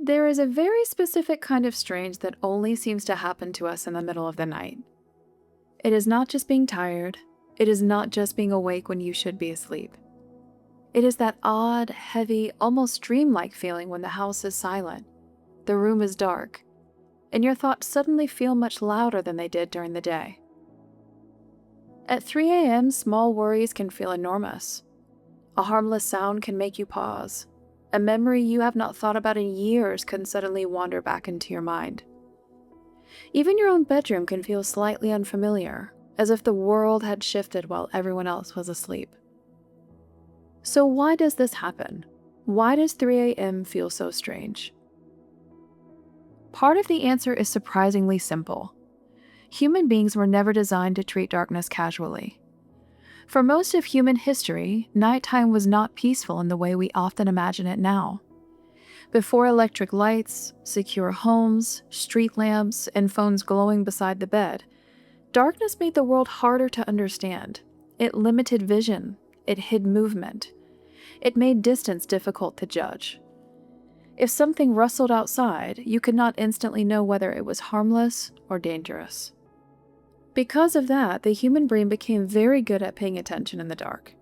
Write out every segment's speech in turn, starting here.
There is a very specific kind of strange that only seems to happen to us in the middle of the night. It is not just being tired. It is not just being awake when you should be asleep. It is that odd, heavy, almost dreamlike feeling when the house is silent, the room is dark, and your thoughts suddenly feel much louder than they did during the day. At 3 a.m., small worries can feel enormous. A harmless sound can make you pause. A memory you have not thought about in years can suddenly wander back into your mind. Even your own bedroom can feel slightly unfamiliar, as if the world had shifted while everyone else was asleep. So why does this happen? Why does 3 a.m. feel so strange? Part of the answer is surprisingly simple. Human beings were never designed to treat darkness casually. For most of human history, nighttime was not peaceful in the way we often imagine it now. Before electric lights, secure homes, street lamps, and phones glowing beside the bed, darkness made the world harder to understand. It limited vision. It hid movement. It made distance difficult to judge. If something rustled outside, you could not instantly know whether it was harmless or dangerous. Because of that, the human brain became very good at paying attention in the dark.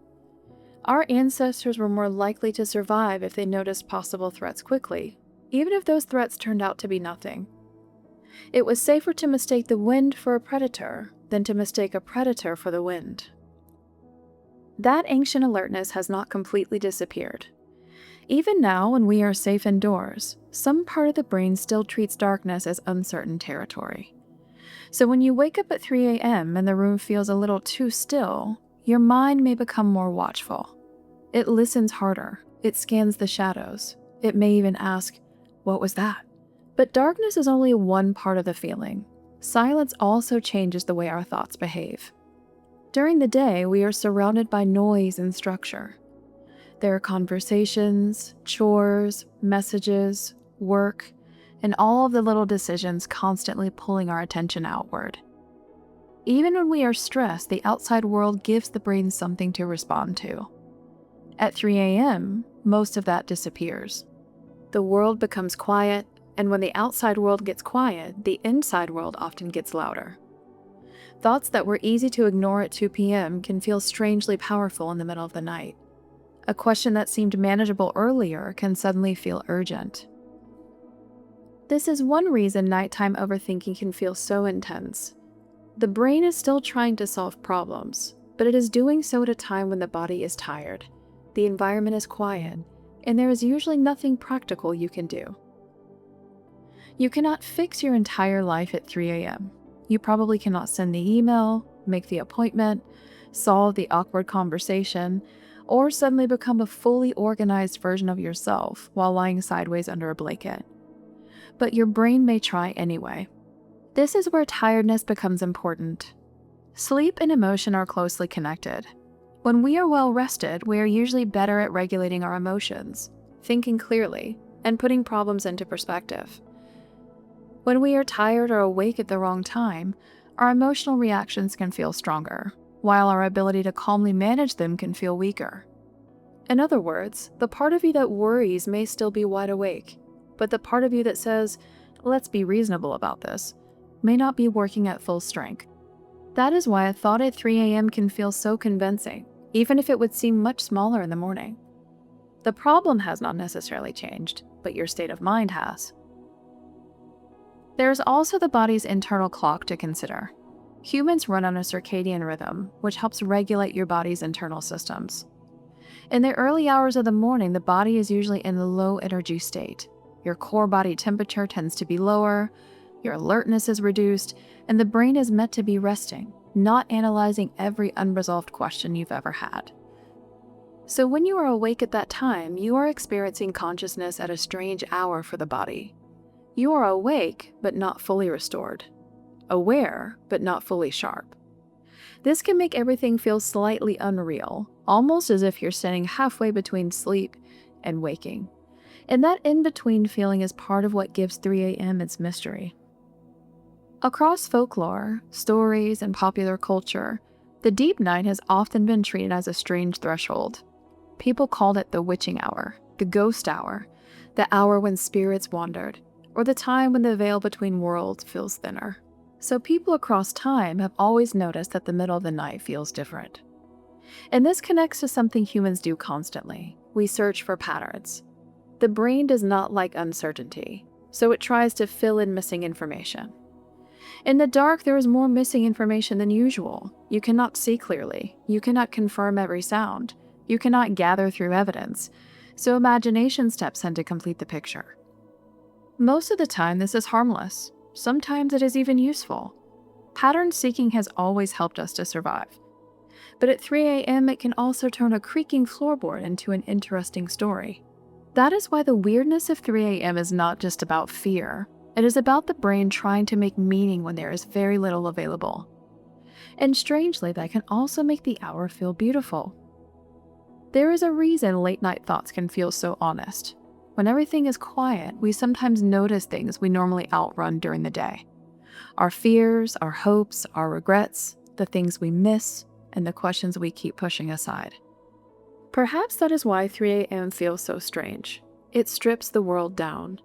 Our ancestors were more likely to survive if they noticed possible threats quickly, even if those threats turned out to be nothing. It was safer to mistake the wind for a predator than to mistake a predator for the wind. That ancient alertness has not completely disappeared. Even now, when we are safe indoors, some part of the brain still treats darkness as uncertain territory. So when you wake up at 3 a.m. and the room feels a little too still, your mind may become more watchful. It listens harder. It scans the shadows. It may even ask, "What was that?" But darkness is only one part of the feeling. Silence also changes the way our thoughts behave. During the day, we are surrounded by noise and structure. There are conversations, chores, messages, work, and all of the little decisions constantly pulling our attention outward. Even when we are stressed, the outside world gives the brain something to respond to. At 3 a.m., most of that disappears. The world becomes quiet, and when the outside world gets quiet, the inside world often gets louder. Thoughts that were easy to ignore at 2 p.m. can feel strangely powerful in the middle of the night. A question that seemed manageable earlier can suddenly feel urgent. This is one reason nighttime overthinking can feel so intense. The brain is still trying to solve problems, but it is doing so at a time when the body is tired, the environment is quiet, and there is usually nothing practical you can do. You cannot fix your entire life at 3 a.m. You probably cannot send the email, make the appointment, solve the awkward conversation, or suddenly become a fully organized version of yourself while lying sideways under a blanket. But your brain may try anyway. This is where tiredness becomes important. Sleep and emotion are closely connected. When we are well rested, we are usually better at regulating our emotions, thinking clearly, and putting problems into perspective. When we are tired or awake at the wrong time, our emotional reactions can feel stronger, while our ability to calmly manage them can feel weaker. In other words, the part of you that worries may still be wide awake, but the part of you that says, "Let's be reasonable about this," may not be working at full strength. That is why a thought at 3 a.m. can feel so convincing, even if it would seem much smaller in the morning. The problem has not necessarily changed, but your state of mind has. There is also the body's internal clock to consider. Humans run on a circadian rhythm, which helps regulate your body's internal systems. In the early hours of the morning, the body is usually in a low energy state. Your core body temperature tends to be lower, your alertness is reduced, and the brain is meant to be resting, not analyzing every unresolved question you've ever had. So when you are awake at that time, you are experiencing consciousness at a strange hour for the body. You are awake, but not fully restored. Aware, but not fully sharp. This can make everything feel slightly unreal, almost as if you're standing halfway between sleep and waking. And that in-between feeling is part of what gives 3 a.m. its mystery. Across folklore, stories, and popular culture, the deep night has often been treated as a strange threshold. People called it the witching hour, the ghost hour, the hour when spirits wandered, or the time when the veil between worlds feels thinner. So people across time have always noticed that the middle of the night feels different. And this connects to something humans do constantly. We search for patterns. The brain does not like uncertainty, so it tries to fill in missing information. In the dark, there is more missing information than usual. You cannot see clearly. You cannot confirm every sound. You cannot gather through evidence. So imagination steps in to complete the picture. Most of the time, this is harmless. Sometimes it is even useful. Pattern seeking has always helped us to survive. But at 3 a.m., it can also turn a creaking floorboard into an interesting story. That is why the weirdness of 3 a.m. is not just about fear. It is about the brain trying to make meaning when there is very little available. And strangely, that can also make the hour feel beautiful. There is a reason late-night thoughts can feel so honest. When everything is quiet, we sometimes notice things we normally outrun during the day. Our fears, our hopes, our regrets, the things we miss, and the questions we keep pushing aside. Perhaps that is why 3 a.m. feels so strange. It strips the world down.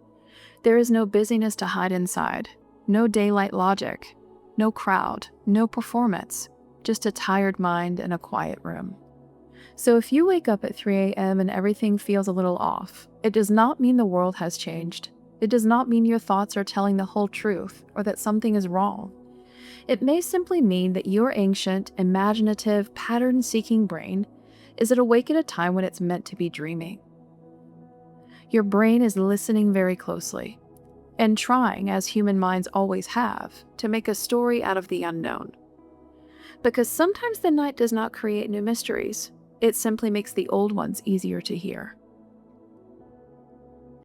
There is no busyness to hide inside, no daylight logic, no crowd, no performance, just a tired mind in a quiet room. So if you wake up at 3 a.m. and everything feels a little off, it does not mean the world has changed. It does not mean your thoughts are telling the whole truth or that something is wrong. It may simply mean that your ancient, imaginative, pattern-seeking brain is awake at a time when it's meant to be dreaming. Your brain is listening very closely and trying, as human minds always have, to make a story out of the unknown. Because sometimes the night does not create new mysteries, it simply makes the old ones easier to hear.